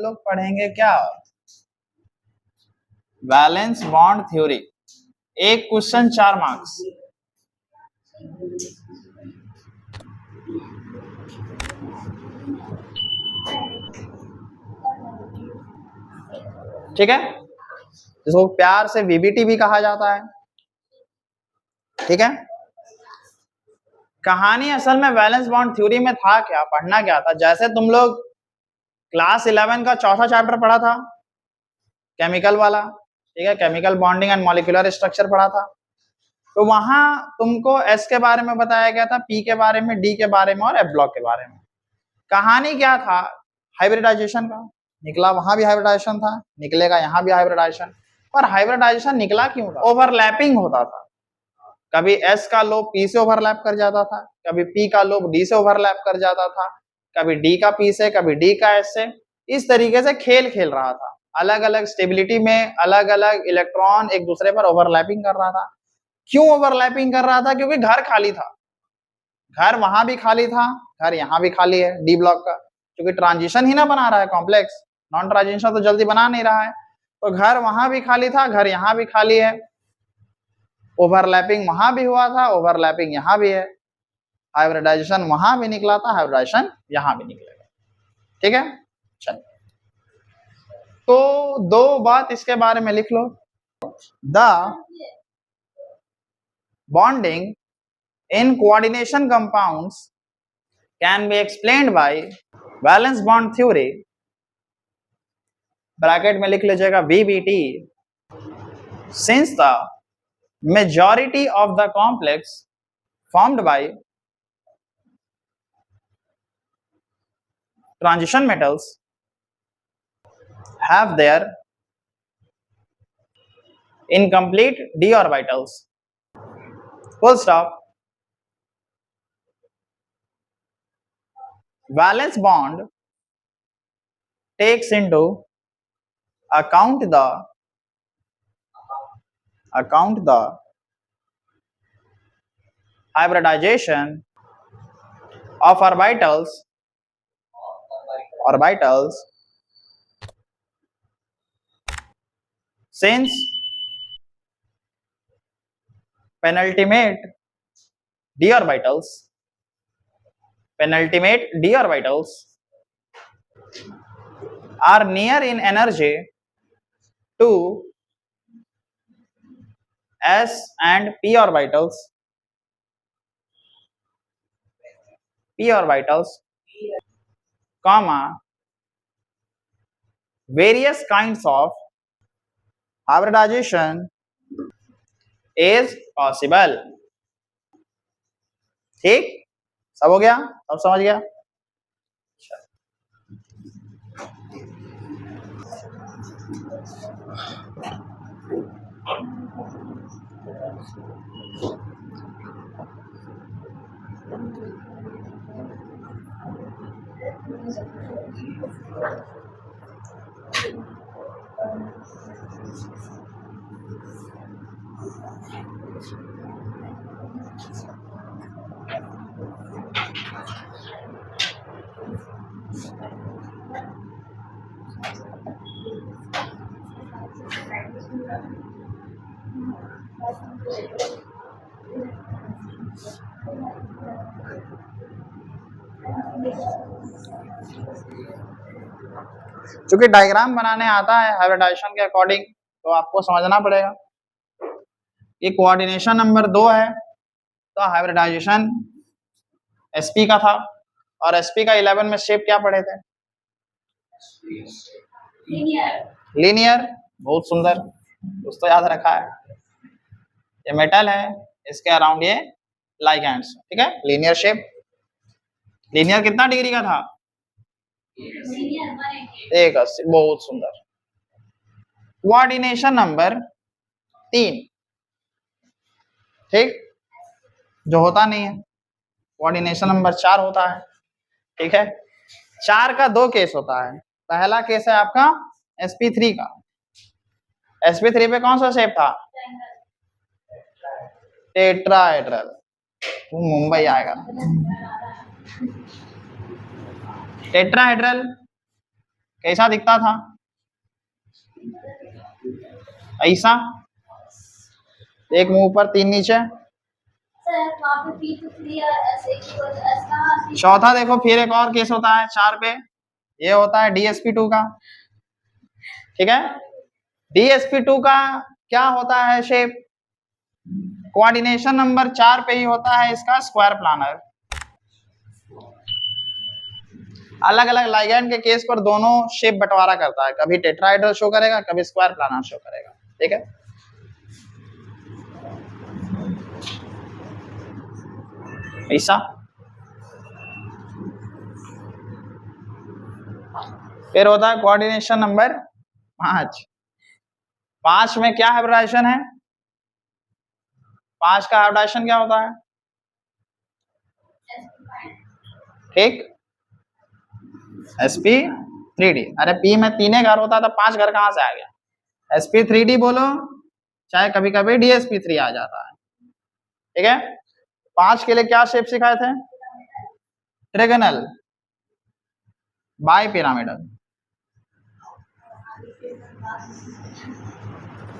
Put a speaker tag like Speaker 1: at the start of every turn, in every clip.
Speaker 1: लोग पढ़ेंगे क्या, वैलेंस बॉन्ड थ्योरी। एक क्वेश्चन 4 मार्क्स। ठीक है, जिसको प्यार से वीबीटी भी कहा जाता है। ठीक है, कहानी असल में वैलेंस बॉन्ड थ्योरी में था क्या, पढ़ना क्या था। जैसे तुम लोग क्लास 11 का चौथा चैप्टर पढ़ा था, केमिकल वाला, ठीक है, chemical bonding and molecular structure पढ़ा था, तो वहां तुमको एस के बारे में बताया गया था, पी के बारे में, डी के बारे में और एफ ब्लॉक के बारे में। कहानी क्या था, हाइब्रिडाइजेशन का। निकला वहां भी हाइब्रिडाइजेशन था, निकलेगा यहाँ भी हाइब्रिडाइजेशन। पर हाइब्रिडाइजेशन निकला क्यों था, ओवरलैपिंग होता था। कभी एस का लोब पी से ओवरलैप कर जाता था, कभी पी का लोब डी से ओवरलैप कर जाता था, कभी डी का पी से, कभी डी का एस से। इस तरीके से खेल खेल रहा था, अलग अलग स्टेबिलिटी में अलग अलग इलेक्ट्रॉन एक दूसरे पर ओवरलैपिंग कर रहा था। क्यों ओवरलैपिंग कर रहा था, क्योंकि घर खाली था। घर वहां भी खाली था, घर यहाँ भी खाली है डी ब्लॉक का, क्योंकि ट्रांजिशन ही ना बना रहा है कॉम्प्लेक्स, नॉन ट्रांजिशन तो जल्दी बना नहीं रहा है। तो घर वहां भी खाली था, घर यहाँ भी खाली है, ओवरलैपिंग वहां भी हुआ था, ओवरलैपिंग यहाँ भी है। हाइब्रिडाइजेशन वहां भी निकला था, हाइब्रिडाइजेशन यहाँ भी निकलेगा। ठीक है, चलिए तो दो बात इसके बारे में लिख लो। The bonding in coordination compounds can be explained by valence bond theory, bracket में लिख लीजिएगा VBT, since the majority of the complex formed by transition metals have their incomplete d orbitals, full stop. Valence bond takes into account the hybridization of orbitals since penultimate d orbitals are near in energy to s and p orbitals, comma various kinds of hybridization is possible. ठीक, सब हो गया, सब समझ गया। चूंकि diagram बनाने आता है हाइब्रिडाइजेशन के अकॉर्डिंग, तो आपको समझना पड़ेगा। ये कोऑर्डिनेशन नंबर 2 है, तो हाइब्रिडाइजेशन एसपी का था, और एसपी का 11 में शेप क्या पढ़े थे, लीनियर। बहुत सुंदर, दोस्तों याद रखा है। ये मेटल है, इसके अराउंड ये लाइगैंड्स, ठीक है, लीनियर शेप। लीनियर कितना डिग्री का था, 180, बहुत सुंदर। कोऑर्डिनेशन नंबर 3, ठीक, जो होता नहीं है। कोऑर्डिनेशन नंबर 4 होता है, ठीक है। 4 का 2 केस होता है। पहला केस है आपका sp3 का। sp3 पे कौन सा शेप था, टेट्राहेड्रल। मुंबई आएगा, टेट्राहेड्रल। कैसा दिखता था? ऐसा, एक मुंह ऊपर तीन नीचे। चौथा देखो, फिर एक और केस होता है 4 पे, ये होता है DSP2 का। ठीक है, DSP2 का क्या होता है शेप? कोऑर्डिनेशन नंबर 4 पे ही होता है इसका स्क्वायर प्लानर। अलग अलग लाइगैंड के केस पर दोनों शेप बंटवारा करता है, कभी टेट्राहेड्रल शो करेगा, कभी स्क्वायर प्लानर शो करेगा। ठीक है, ऐसा। फिर होता है कोऑर्डिनेशन नंबर 5। 5 में क्या हाइब्रिडाइजेशन है? 5 का हाइब्रिडाइजेशन क्या होता है? ठीक, sp3d। अरे p में 3 घर होता तो 5 घर कहां से आ गया? sp3d बोलो, चाहे कभी कभी dsp3 आ जाता है। ठीक है, 5 के लिए क्या शेप सिखाए थे? ट्रेगोनल, बाय पिरामिडल।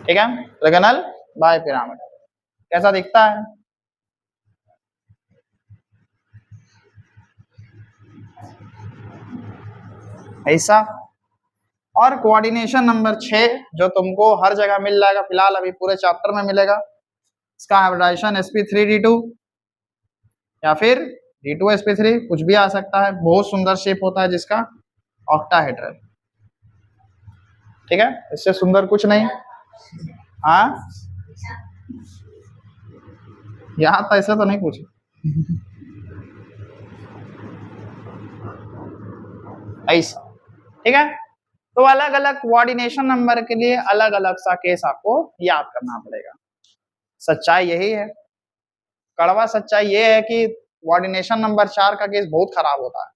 Speaker 1: ठीक है, ट्रेगोनल बाय पिरामिडल कैसा दिखता है? ऐसा। और कोऑर्डिनेशन नंबर 6 जो तुमको हर जगह मिल जाएगा, फिलहाल अभी पूरे चैप्टर में मिलेगा, इसका हाइब्रिडाइजेशन sp3d2 या फिर d2sp3, कुछ भी आ सकता है। बहुत सुंदर शेप होता है जिसका, ऑक्टाहेड्रल। ठीक है, इससे सुंदर कुछ नहीं। हाँ, यहाँ तो ऐसा तो नहीं पूछे। ऐसा। ठीक है, तो अलग अलग कोऑर्डिनेशन नंबर के लिए अलग अलग सा केस आपको याद करना पड़ेगा। सच्चाई यही है, कड़वा सच्चाई ये है कि कोऑर्डिनेशन नंबर 4 का केस बहुत खराब होता है।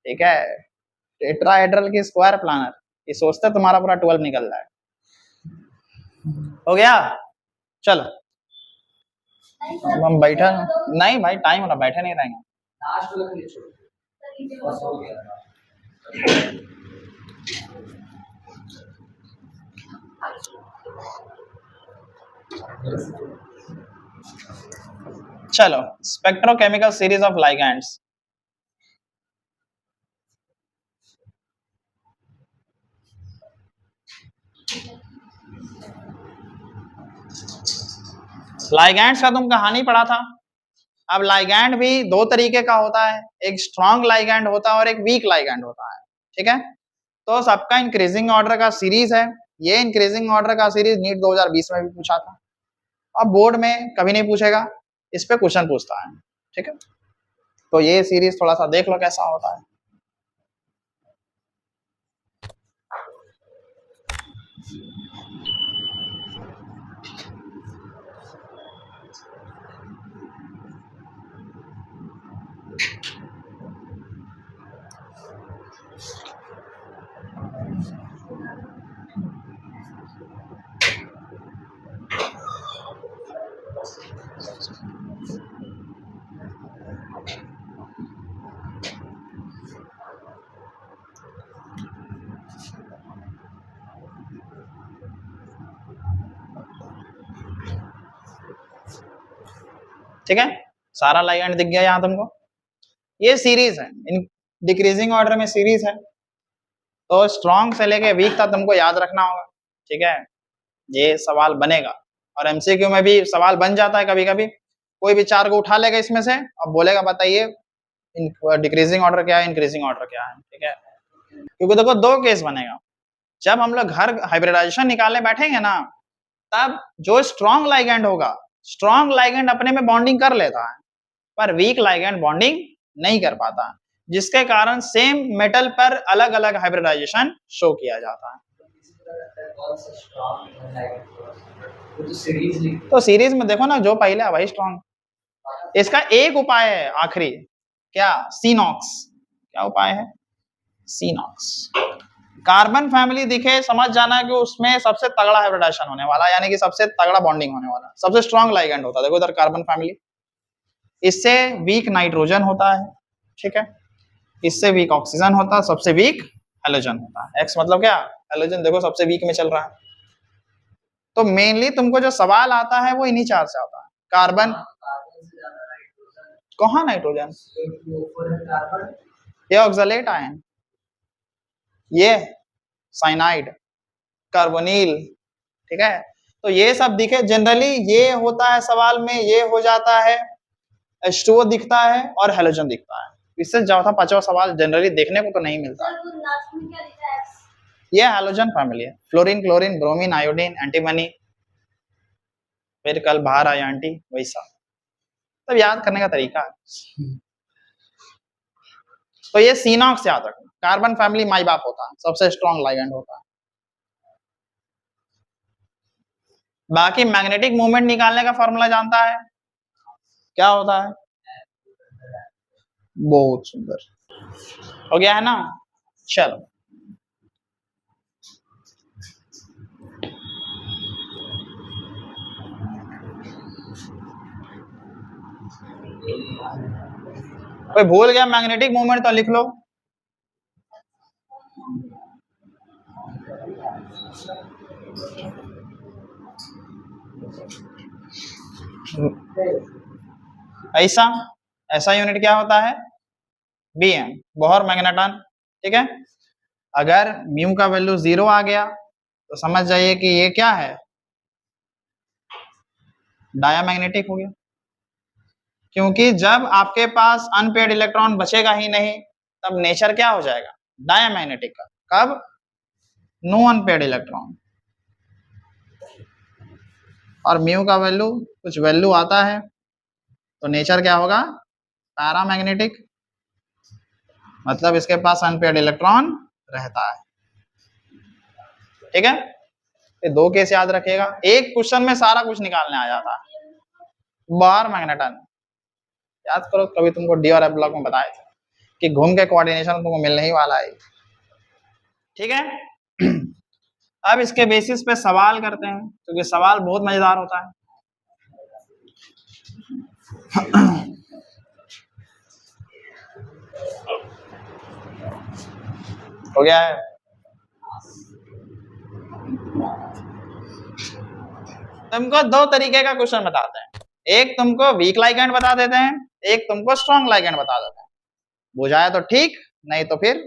Speaker 1: ठीक है, टेट्राहेड्रल की स्क्वायर प्लानर, ये सोचते तुम्हारा पूरा 12 निकल जाए। हो गया, चलो हम बैठा नहीं भाई, टाइम हो रहा, बैठे नहीं रहेंगे। चलो, spectrochemical series of ligands. Ligands का तुम कहानी पढ़ा था। अब लाइगैंड भी दो तरीके का होता है, एक स्ट्रॉन्ग लाइगैंड होता है और एक वीक लाइगैंड होता है। ठीक है, तो सबका इंक्रीजिंग ऑर्डर का सीरीज है। ये इंक्रीजिंग ऑर्डर का सीरीज नीट 2020 में भी पूछा था, अब बोर्ड में कभी नहीं पूछेगा, इस पे क्वेश्चन पूछता है। ठीक है, तो ये सीरीज थोड़ा सा देख लो कैसा होता है। ठीक है, सारा लाइगैंड दिख गया यहाँ तुमको। ये सीरीज है, इन डिक्रीजिंग ऑर्डर में सीरीज है, तो स्ट्रॉन्ग से लेके वीक तक तुमको याद रखना होगा। ठीक है, ये सवाल बनेगा और एमसीक्यू में भी सवाल बन जाता है कभी कभी। कोई भी 4 को उठा लेगा इसमें से और बोलेगा बताइए डिक्रीजिंग ऑर्डर क्या है, इंक्रीजिंग ऑर्डर क्या है। ठीक है, क्योंकि देखो 2 केस बनेगा। जब हम लोग घर हाइब्रिडाइजेशन निकालने बैठेंगे ना, तब जो स्ट्रॉन्ग लाइगैंड होगा, स्ट्रॉन्ग लाइगैंड अपने में बॉन्डिंग कर लेता है, पर वीक लाइगैंड बॉन्डिंग नहीं कर पाता, जिसके कारण सेम मेटल पर अलग अलग हाइब्रिडाइजेशन शो किया जाता है। तो सीरीज में देखो ना, जो पहले है वही स्ट्रॉन्ग। इसका एक उपाय है आखिरी, क्या? सीनॉक्स। क्या उपाय है? सीनॉक्स। कार्बन फैमिली दिखे, समझ जाना कि उसमें सबसे तगड़ा हाइब्रिडाइजेशन होने वाला, यानी कि सबसे तगड़ा बॉन्डिंग होने वाला, सबसे स्ट्रॉन्ग लाइगैंड होता है। देखो इधर कार्बन फैमिली, इससे वीक नाइट्रोजन होता है। ठीक है, इससे वीक ऑक्सीजन होता है, सबसे वीक हेलोजन होता है। एक्स मतलब क्या, हेलोजन देखो सबसे वीक में चल रहा है। तो मेनली तुमको जो सवाल आता है वो इन्हीं चार से आता है। कार्बन, कहाँ नाइट्रोजन, ये ऑक्सलेट आयन, ये साइनाइड, कार्बोनिल, ठीक है। तो ये सब दिखे, जनरली ये होता है सवाल में, ये हो जाता है, H2O दिखता है और हेलोजन दिखता है। इससे चौथा पांचवा सवाल जनरली देखने को तो नहीं मिलता। ये हेलोजन फैमिली है, fluorine, chlorine, bromine, iodine, antimony, फिर कल बाहर आया आंटी, वैसा तब याद करने का तरीका है। तो ये सीनॉक्स याद रखना। कार्बन फैमिली माई बाप होता है, सबसे स्ट्रॉन्ग लाइगेंड होता है। बाकी मैग्नेटिक मूवमेंट निकालने का फॉर्मूला जानता है, क्या होता है? बहुत सुंदर, हो गया है ना। चलो कोई भूल गया मैग्नेटिक मूवमेंट तो लिख लो। ऐसा ऐसा यूनिट क्या होता है? बीएम, बोहर मैग्नेटन, ठीक है। अगर म्यू का वैल्यू 0 आ गया तो समझ जाइए कि ये क्या है, डायामैग्नेटिक हो गया। क्योंकि जब आपके पास अनपेयर्ड इलेक्ट्रॉन बचेगा ही नहीं, तब नेचर क्या हो जाएगा, डायामैग्नेटिक का। कब? No unpaired electron. और म्यू का वैल्यू कुछ वैल्यू आता है तो नेचर क्या होगा, पैरामैग्नेटिक, मतलब इसके पास अनपेयर्ड इलेक्ट्रॉन रहता है, ठीक है। ये दो केस याद रखिएगा, एक क्वेश्चन में सारा कुछ निकालने आ जाता है। बार मैग्नेटन याद करो, कभी तुमको डी और एफ ब्लॉक में बताए थे कि घूम के कोऑर्डिनेशन तुमको मिलने ही वाला है, ठीक है। अब इसके बेसिस पे सवाल करते हैं, क्योंकि सवाल बहुत मजेदार होता है। हो गया है। तुमको दो तरीके का क्वेश्चन बताते हैं, एक तुमको वीक लाइगेंड बता देते हैं, एक तुमको स्ट्रॉन्ग लाइगेंड बता देते हैं। बुझाए तो ठीक, नहीं तो फिर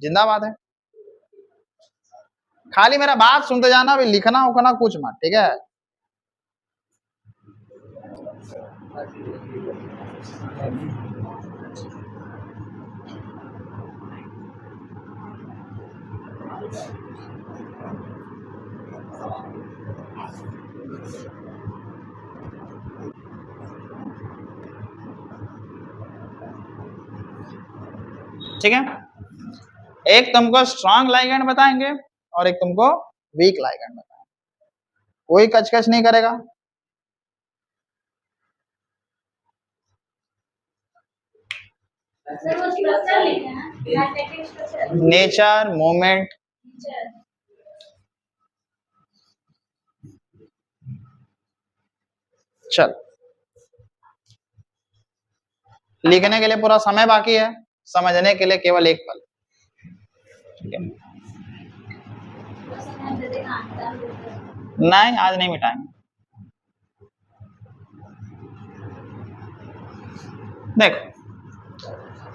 Speaker 1: जिंदाबाद है। खाली मेरा बात सुनते जाना, भी लिखना उखना कुछ मत, ठीक है। ठीक है, एक तुमको स्ट्रॉन्ग लाइगेंड बताएंगे और एक तुमको वीक लाइगेंड बताएंगे, कोई कचकच नहीं करेगा। नेचर, मोमेंट, चल लिखने के लिए पूरा समय बाकी है, समझने के लिए केवल एक पल, ठीक है। नहीं, आज नहीं मिटाएंगे। देखो,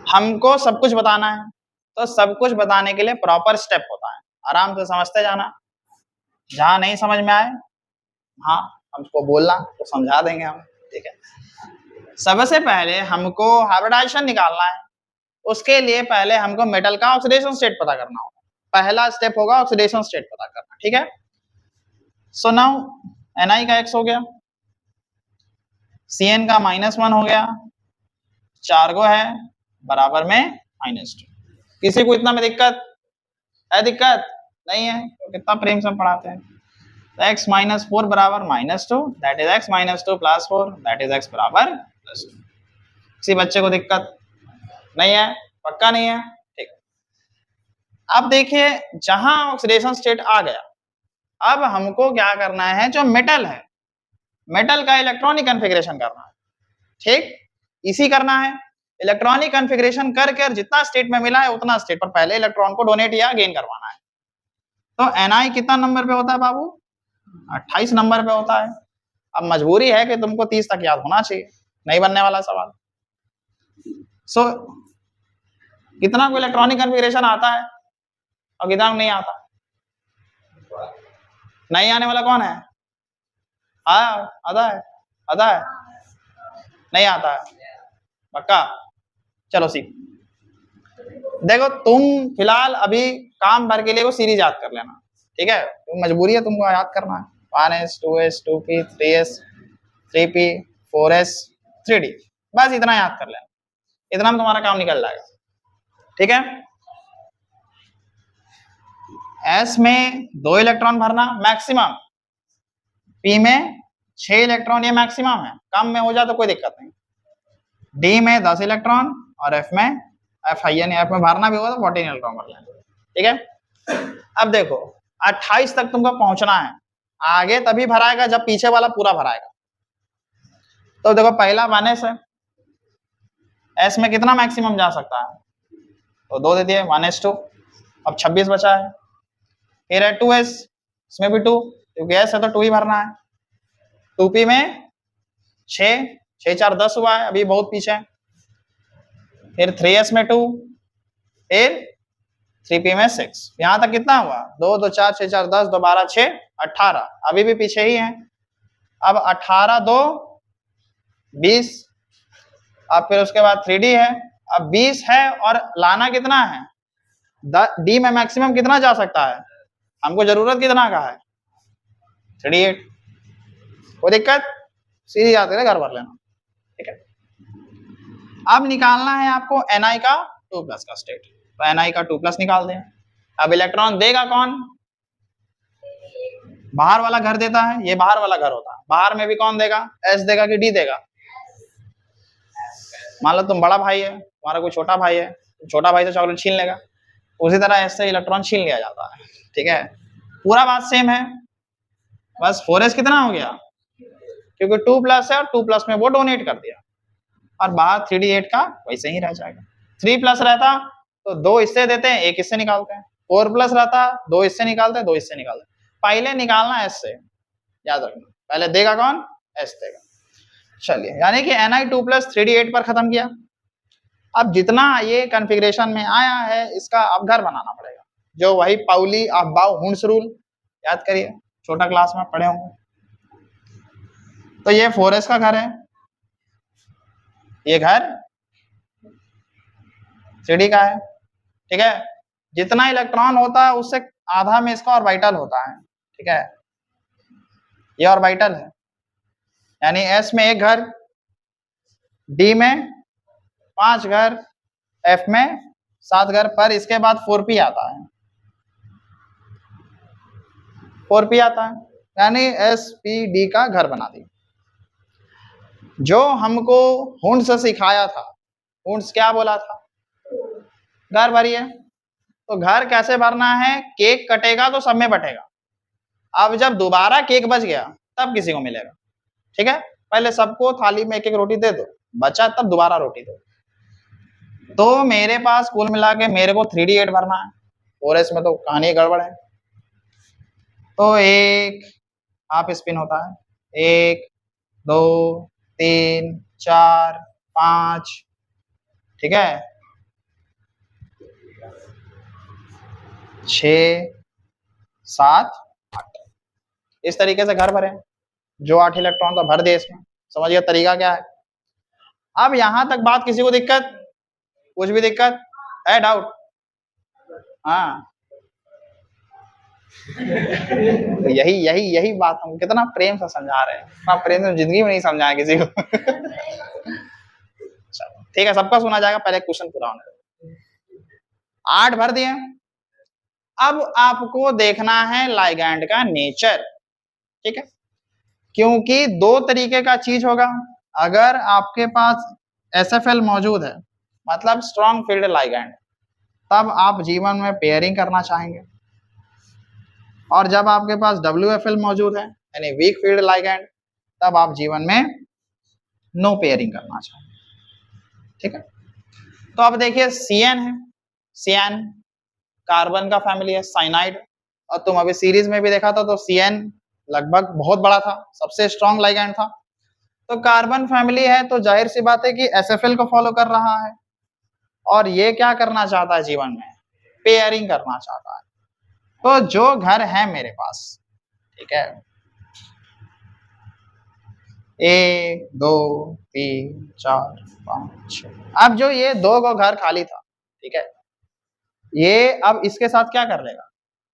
Speaker 1: हमको सब कुछ बताना है, तो सब कुछ बताने के लिए प्रॉपर स्टेप होता है, आराम से समझते जाना। जहां नहीं समझ में आए, हाँ हमको बोलना तो समझा देंगे हम, ठीक है। सबसे पहले हमको हाइब्रिडाइजेशन निकालना है, उसके लिए पहले हमको मेटल का ऑक्सीडेशन स्टेट पता करना होगा। पहला स्टेप होगा ऑक्सीडेशन स्टेट पता करना, ठीक है। सो नाउ Ni का X हो गया, Cn का -1 हो गया, 4 गो है बराबर में -2। किसी को इतना में दिक्कत है? दिक्कत नहीं है तो कितना प्रेम से पढ़ाते हैं। तो x -4 बराबर -2, that is x -2 + 4, that is x बराबर +2। किसी बच्चे को दिक्कत नहीं है? पक्का नहीं है? ठीक। अब देखिए, जहां ऑक्सीडेशन स्टेट आ गया, अब हमको क्या करना है, जो मेटल है, मेटल का इलेक्ट्रॉनिक कॉन्फ़िगरेशन करना है, ठीक। इसी करना है, इलेक्ट्रॉनिक कॉन्फ़िगरेशन करके जितना स्टेट में मिला है उतना स्टेट पर पहले इलेक्ट्रॉन को डोनेट या गेन करवाना है। तो Ni कितना नंबर पे होता है बाबू? 28 नंबर पे होता है। अब मजबूरी है कि तुमको 30 तक याद होना चाहिए, नहीं बनने वाला सवाल। सो कितना को इलेक्ट्रॉनिक कॉन्फ़िगरेशन आता है और कितना को नहीं आता? नहीं आने वाला कौन है? आता है नहीं आता है पक्का? चलो सीख। देखो तुम फिलहाल अभी काम भर के लिए वो सीरीज याद कर लेना, ठीक है? तुम मजबूरी है तुमको याद करना है 1s 2s 2p 3s 3p 4s 3d, बस इतना याद कर लेना, इतना में तुम्हारा काम निकल जाएगा, ठीक है? s में 2 इलेक्ट्रॉन भरना मैक्सिमम, p में 6 इलेक्ट्रॉन, ये मैक्सिमम है, कम में हो जाए तो कोई दिक्कत नहीं। d में 10 इलेक्ट्रॉन और f में f में भरना भी होगा तो 14 इलेक्ट्रॉन भर लेंगे, ठीक है? अब देखो 28 तक तुमको पहुंचना है, आगे तभी भराएगा जब पीछे वाला पूरा भराएगा। तो देखो पहला 1s है, s में कितना मैक्सिमम जा सकता है? तो 2 दे दिए 1s2, अब 26 बचा है। फिर है 2s, इसमें भी 2, क्योंकि s है तो 2 ही भरना है। 2p में 6 6 4 10 हुआ है, अभी बहुत पीछे है। फिर 3s में 2, फिर 3p में 6, यहां तक कितना हुआ? 2 2 4 6 4 10 2 12 6 18, अभी भी पीछे ही है। अब 18 2 20, अब फिर उसके बाद 3d है, अब 20 है और लाना कितना है? d में मैक्सिमम कितना जा सकता है? हमको जरूरत कितना का है? 38। कोई दिक्कत? सीधी याद करके घर भर लेना, ठीक है? अब निकालना है आपको Ni का 2+ का स्टेट, तो Ni का 2+ निकाल दें। अब इलेक्ट्रॉन देगा कौन? बाहर वाला घर देता है, ये बाहर वाला घर होता है। बाहर में भी कौन देगा? S देगा कि D देगा? मान लो तुम बड़ा भाई है, तुम्हारा कोई छोटा भाई है, छोटा भाई से चॉकलेट छीन लेगा, उसी तरह S से इलेक्ट्रॉन छीन लिया जाता है, ठीक है? पूरा बात सेम है, बस 4s कितना हो गया? क्योंकि 2+ है और 2+ में वो डोनेट कर दिया, और बाहर 3d8 का वैसे ही रह जाएगा। 3+ रहता तो 2 इससे देते हैं, 1 इससे निकालते हैं। 4+ रहता 2 इससे निकालते हैं, 2 इससे निकालते हैं। पहले निकालना S से, याद रखना, पहले देगा कौन? S देगा। चलिए, यानी कि Ni2+ 3d8 पर खत्म किया। अब जितना ये कॉन्फ़िगरेशन में आया है इसका अब घर बनाना पड़ेगा, जो वही पाउली अफबाउ हुंड्स रूल, याद करिए, छोटा क्लास में पढ़े होंगे। तो ये 4s का घर है, ये घर 3d का है, ठीक है? जितना इलेक्ट्रॉन होता है उससे आधा में इसका ऑर्बिटल होता है, ठीक है? ये ऑर्बिटल है, यानी s में 1 घर, d में 5 घर, f में 7 घर, पर इसके बाद 4p आता है, 4p आता है, यानी spd का घर बना दी। जो हमको हुंड्स से सिखाया था, हुंड्स क्या बोला था? घर भरिए। तो घर कैसे भरना है? केक कटेगा तो सब में बटेगा। अब जब दोबारा केक बच गया तब किसी को मिलेगा, ठीक है? पहले सबको थाली में 1-1 रोटी दे दो, बचा तब दोबारा रोटी दो। तो मेरे पास कुल मिला के मेरे को 3d8 भरना है, 4s में तो कहानी गड़बड़ है। तो 1 हाफ स्पिन होता है, 1 2 3 4 5, ठीक है? 6 7 8, इस तरीके से घर भरे, जो 8 इलेक्ट्रॉन का भर दे इसमें। समझिए तरीका क्या है? अब यहां तक बात किसी को दिक्कत? कुछ भी दिक्कत है? डाउट? हाँ तो यही बात हम कितना प्रेम से समझा रहे हैं, इतना प्रेम से जिंदगी में नहीं समझाया किसी को। ठीक है, सबका सुना जाएगा, पहले क्वेश्चन पूरा होने दो। 8 भर दिए। अब आपको देखना है लाइगैंड का नेचर, ठीक है? क्योंकि 2 तरीके का चीज होगा। अगर आपके पास SFL मौजूद है, मतलब स्ट्रॉन्ग फील्ड लाइगैंड, तब आप जीवन में पेयरिंग करना चाहेंगे, और जब आपके पास WFL मौजूद है, यानी वीक फील्ड लाइगैंड, तब आप जीवन में नो पेयरिंग करना चाहेंगे, ठीक है? तो अब देखिए CN है, CN कार्बन का फैमिली है, साइनाइड। और तुम अभी सीरीज में भी देखा था तो CN लगभग बहुत बड़ा था, सबसे स्ट्रॉन्ग लाइगैंड था। तो कार्बन फैमिली है तो जाहिर सी बात है कि SFL को फॉलो कर रहा है, और ये क्या करना चाहता है जीवन में, पेयरिंग करना चाहता है। तो जो घर है मेरे पास, ठीक है, 1 2 3 4 5 6, अब जो ये 2 को घर खाली था, ठीक है, ये अब इसके साथ क्या कर लेगा,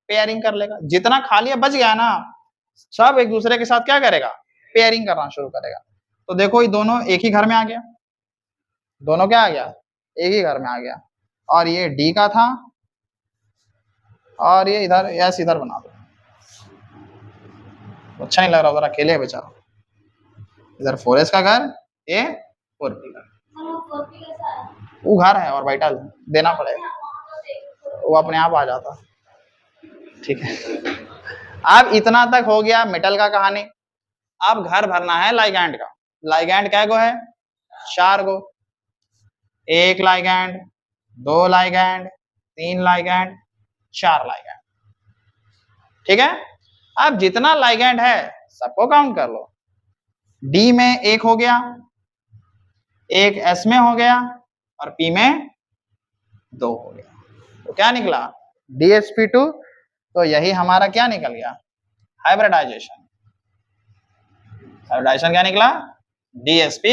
Speaker 1: पेयरिंग कर लेगा। जितना खाली बच गया ना, सब एक दूसरे के साथ क्या करेगा, पेयरिंग करना शुरू करेगा। तो देखो ये दोनों एक ही घर में आ गया, दोनों क्या आ गया, एक ही घर में आ गया। और ये D का था, और ये इधर S इधर बना दो, अच्छा नहीं लग रहा, उधर अकेले है बेचारा। इधर 4S का घर, ये 4P का, वो घर है और वाइटल देना पड़ेगा, वो अपने आप आ जाता, ठीक है। अब इतना तक हो गया मेटल का कहानी। अब घर भरना है लाइगैंड का। लाइगैंड क्या गो है, 4 गो, 1 लाइगैंड, 2 लाइगैंड, 3 लाइगैंड, 4 लाइगैंड, ठीक है। अब जितना लाइगैंड है सबको काउंट कर लो। D में 1 हो गया, 1 S में हो गया, और P में 2 हो गया। तो क्या निकला, DsP2। तो यही हमारा क्या निकल गया, हाइब्रिडाइजेशन। हाइब्रिडाइजेशन क्या निकला, DsP।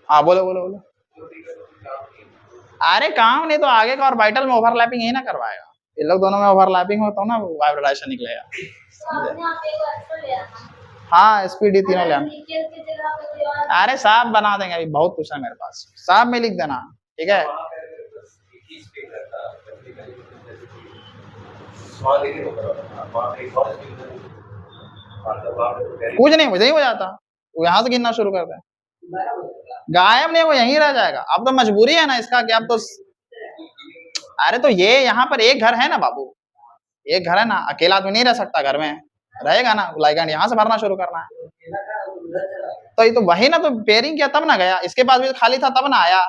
Speaker 1: हाँ बोलो बोलो बोलो। अरे काम नहीं तो आगे का और वाइटल में ओवरलैपिंग यही ना करवाएगा, इन लोग दोनों में ओवरलैपिंग हो तो ना हाइब्रिडाइजेशन निकलेगा। हाँ SPD तीनों लेना। अरे साहब बना देंगे, अभी बहुत कुछ है मेरे पास, साहब में लिख देना, ठीक है। कुछ नहीं मुझे ही हो जाता, वो यहाँ से गिनना शुरू कर दे, गायब नहीं, वो यहीं रह जाएगा। अब तो मजबूरी है ना इसका कि अब तो, अरे तो ये यहाँ पर एक घर है ना बाबू, एक घर है ना, अकेला आदमी नहीं रह सकता घर में, रहेगा ना, लाइगैंड यहाँ से भरना शुरू करना है। तो ये तो वही ना, तो पेयरिंग किया तब ना गया, इसके पास भी खाली था तब ना आया,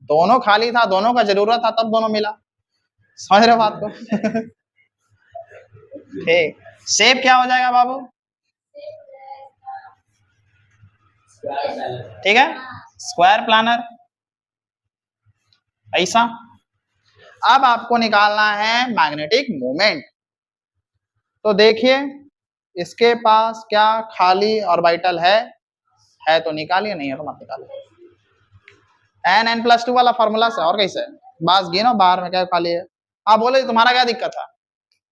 Speaker 1: दोनों खाली था, दोनों का जरूरत था तब दोनों मिला, समझ रहे बात को। ठीक, शेप क्या हो जाएगा बाबू, ठीक है, स्क्वायर प्लानर, ऐसा। अब आपको निकालना है मैग्नेटिक मोमेंट। तो देखिए इसके पास क्या खाली ऑर्बिटल है तो निकालिए, नहीं है तो मत निकालिए। n+2 वाला फॉर्मूला से, और कैसे बस गिनो बाहर में क्या खाली है। हाँ बोले तुम्हारा क्या दिक्कत था,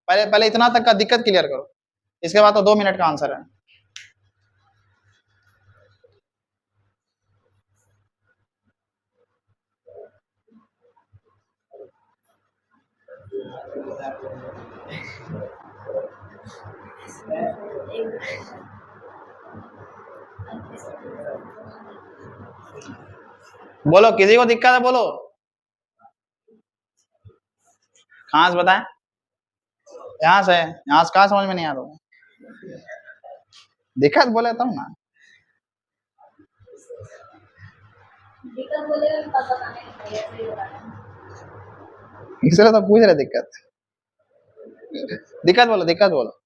Speaker 1: पहले पहले इतना तक का दिक्कत क्लियर करो, इसके बाद तो 2 मिनट का आंसर है। बोलो किसी को दिक्कत है, बोलो कहां से बताएं, यहाँ से कहा समझ में नहीं आ रहा, दिक्कत बोले तब ना, इसलिए तो पूछ रहे दिक्कत, दिक्कत बोलो, दिक्कत बोलो।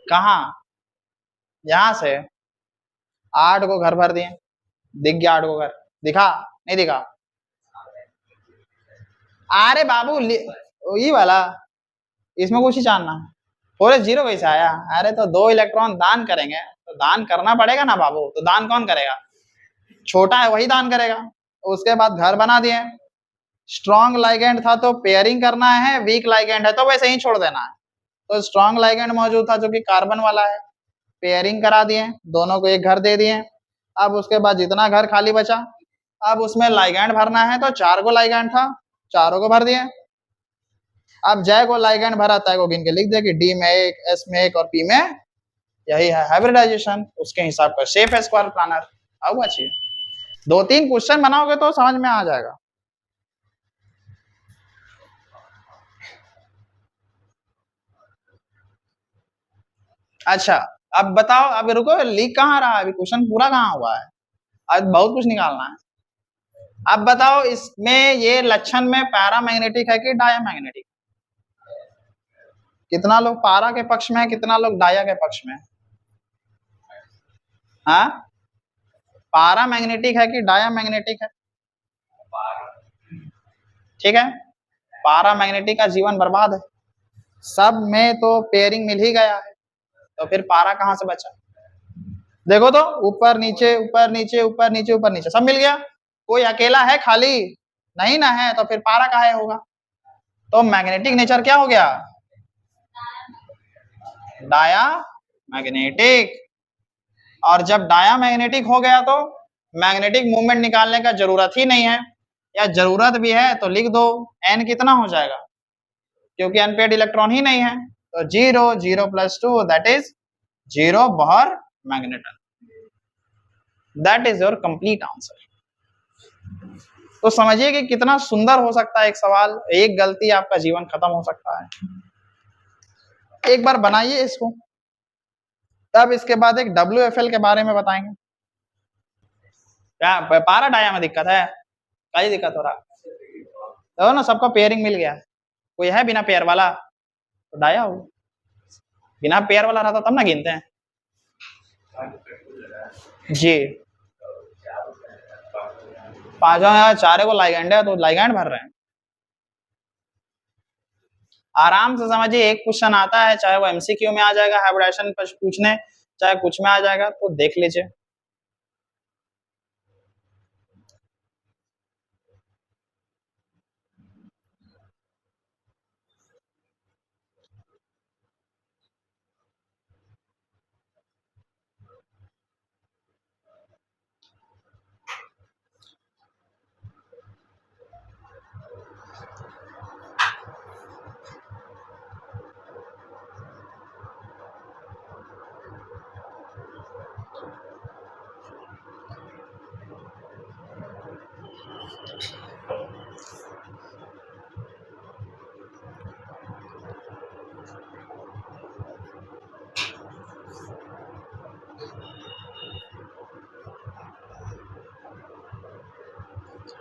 Speaker 1: कहाँ, यहाँ से 8 को घर भर दिए, दिख गया 8 को घर, दिखा नहीं दिखा, अरे बाबू ये वाला, इसमें कुछ ही जानना, 4s 0 कैसे आया, अरे तो 2 इलेक्ट्रॉन दान करेंगे तो दान करना पड़ेगा ना बाबू, तो दान कौन करेगा, छोटा है वही दान करेगा। उसके बाद घर बना दिए, स्ट्रॉन्ग लाइगैंड था तो पेयरिंग करना है, वीक लाइगैंड है तो वैसे ही छोड़ देना है। तो स्ट्रॉन्ग लाइगैंड मौजूद था जो कि कार्बन वाला है, पेयरिंग करा दिए, दोनों को एक घर दे दिए। अब उसके बाद जितना घर खाली बचा, अब उसमें लाइगैंड भरना है, तो 4 को लाइगैंड था, चारों को भर दिए। अब जय को लाइगैंड भरा, तय को गिन के लिख दे कि D में 1, S में 1 और P में, यही है हाइब्रिडाइजेशन। उसके हिसाब का शेप है स्क्वायर प्लानर। आऊगा चाहिए 2-3 क्वेश्चन बनाओगे तो समझ में आ जाएगा। अच्छा अब बताओ, अब रुको, लीक कहाँ रहा, अभी क्वेश्चन पूरा कहाँ हुआ है, आज बहुत कुछ निकालना है। अब बताओ इसमें ये लक्षण में पैरामैग्नेटिक है कि डायामैग्नेटिक? कितना लोग पारा के पक्ष में है, कितना लोग डाया के पक्ष में है? हाँ, पारामैग्नेटिक है कि डायामैग्नेटिक है? ठीक है, पारामैग्नेटिक का जीवन बर्बाद है, सब में तो पेयरिंग मिल ही गया है, तो फिर पारा कहां से बचा? देखो तो ऊपर नीचे ऊपर नीचे ऊपर नीचे ऊपर नीचे सब मिल गया, कोई अकेला है खाली नहीं ना है, तो फिर पारा कहाँ होगा? तो मैग्नेटिक नेचर क्या हो गया? Diamagnetic. और जब डाया मैग्नेटिक हो गया तो मैग्नेटिक मूवमेंट निकालने का जरूरत ही नहीं है, या जरूरत भी है तो लिख दो n कितना हो जाएगा, क्योंकि अनपेड इलेक्ट्रॉन ही नहीं है, तो 0 0 + 2 that is 0 Bohr magneton. That is your complete answer. तो समझिए कि कितना सुंदर हो सकता है एक सवाल, एक गलती आपका जीवन खत्म हो सकता है। एक बार बनाइए इसको, तब इसके बाद एक WFL के बारे में बताएंगे। क्या पारा डाया में दिक्कत है? कई दिक्कत हो रहा तो ना, सबको पेयरिंग मिल गया, कोई है बिना पेयर वाला? तो डाया हो, बिना पेयर वाला रहता तब ना गिनते हैं जी। पांचों चारे को लाइगैंड है तो लाइगैंड भर रहे हैं। आराम से समझिए, एक क्वेश्चन आता है, चाहे वो MCQ में आ जाएगा हाइब्रिडेशन पूछने, चाहे कुछ में आ जाएगा, तो देख लीजिए।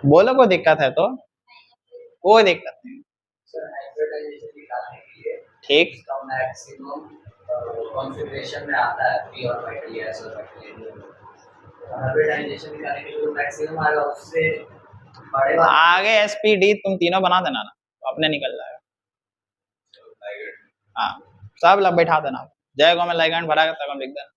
Speaker 1: बोलो कोई दिक्कत है तो? कोई दिक्कत नहीं, ठीक।
Speaker 2: मैक्सिमम कॉन्फ़िगरेशन में आता है पी ऑर्बिटल या एस ऑर्बिटल, हाइब्रिडाइजेशन निकालने के लिए मैक्सिमम आएगा, उससे बड़े
Speaker 1: आगे SPD तुम तीनों बना देना ना, तो अपने निकल जाएगा। हाँ, सब लग बैठा देना, जय गो में लाइगैंड भरा तब हम लिख देना।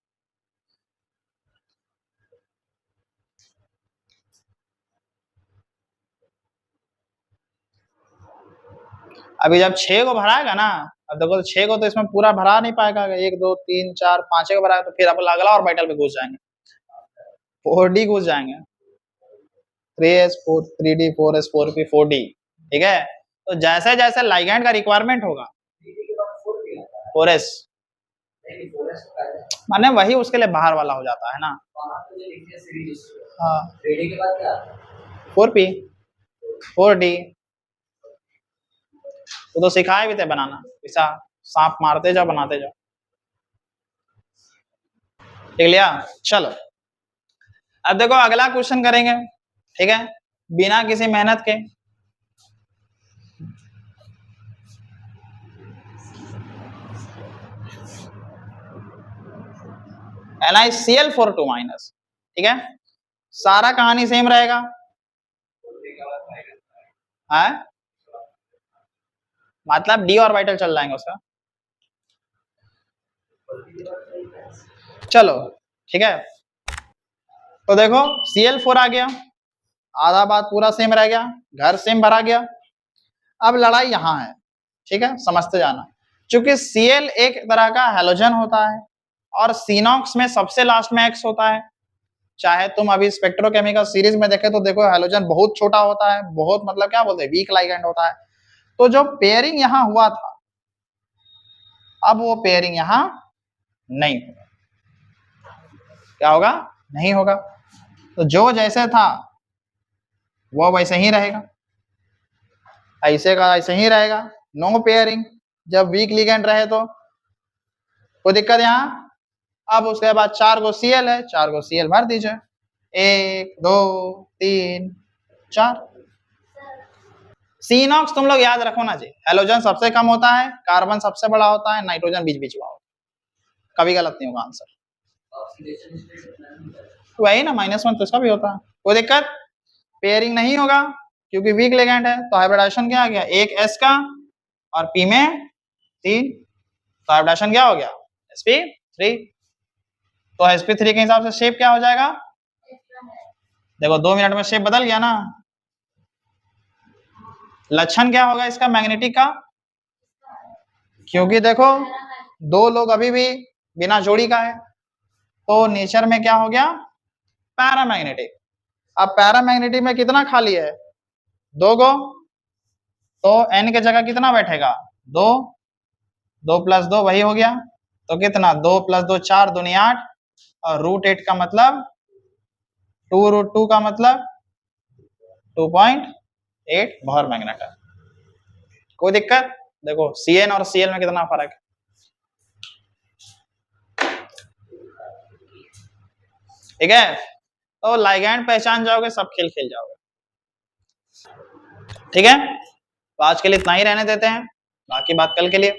Speaker 1: अभी जब 6 को भराएगा ना, अब देखो 6 को तो इसमें पूरा भरा नहीं पाएगा, 1 2 3 4 5 को भराएगा, तो फिर अब अगला ऑर्बिटल पे घुस जाएंगे, 4D घुस जाएंगे, 3s 3d 4s 4p 4d, ठीक है। तो जैसे जैसे लाइगैंड का रिक्वायरमेंट होगा 4s, माने वही उसके लिए बाहर वाला हो जाता है ना। हाँ, 4p 4d तो सिखाए भी थे बनाना, ऐसा सांप मारते जाओ बनाते जाओ, ठीक लिया। चलो अब देखो अगला क्वेश्चन करेंगे, ठीक है, बिना किसी मेहनत के। NiCl4 2-, ठीक है, सारा कहानी सेम रहेगा है, मतलब D ऑर्बिटल चल जाएंगे उसका। चलो ठीक है, तो देखो Cl4 आ गया, आधा बात पूरा सेम रह गया, घर सेम भरा गया। अब लड़ाई यहां है, ठीक है, समझते जाना। चूंकि Cl एक तरह का हैलोजन होता है और सिनॉक्स में सबसे लास्ट में X होता है, चाहे तुम अभी स्पेक्ट्रोकेमिकल सीरीज में देखे तो देखो हैलोजन बहुत छोटा होता है, बहुत मतलब क्या बोलते हैं वीक लाइगैंड होता है। तो जो पेयरिंग यहां हुआ था, अब वो पेयरिंग यहां नहीं होगा, क्या होगा? नहीं होगा। तो जो जैसे था वो वैसे ही रहेगा, ऐसे का ऐसे ही रहेगा, नो पेयरिंग। जब वीक लिगेंड रहे तो कोई दिक्कत यहाँ। अब उसके बाद 4 गो Cl है, 4 गो Cl भर दीजिए, 1 2 3 4। सी नॉक्स तुम लोग याद रखो ना जी, हेलोजन सबसे कम होता है, कार्बन सबसे बड़ा होता है, नाइट्रोजन बीच बीच में होता है। कभी गलत नहीं होगा आंसर।
Speaker 2: ऑक्सीडेशन स्टेट उतना नहीं होता है।
Speaker 1: वही ना, -1 तो इसका भी होता है, कोई दिक्कत। पेयरिंग नहीं होगा क्योंकि वीक लिगेंड है, तो हाइब्रिडाइजेशन क्या आ गया, एक एस का और पी में 3, तो हाइब्रिडाइजेशन क्या हो गया, sp3। तो sp3 के हिसाब से शेप क्या हो जाएगा, देखो 2 मिनट में शेप बदल गया ना। लक्षण क्या होगा इसका मैग्नेटिक का, क्योंकि देखो 2 लोग अभी भी बिना जोड़ी का है, तो नेचर में क्या हो गया, पैरामैग्नेटिक। अब पैरामैग्नेटिक में कितना खाली है, 2 गो, तो n के जगह कितना बैठेगा, 2, 2 + 2 वही हो गया, तो कितना 2 + 2 4 दूनी 8, और √8 का मतलब 2√2 का मतलब 2.8 बॉहर मैग्नेट है। कोई दिक्कत, देखो Cn और Cl में कितना फर्क है, ठीक है। तो लाइगैंड पहचान जाओगे, सब खेल खेल जाओगे, ठीक है। तो आज के लिए इतना ही रहने देते हैं, बाकी बात कल के लिए।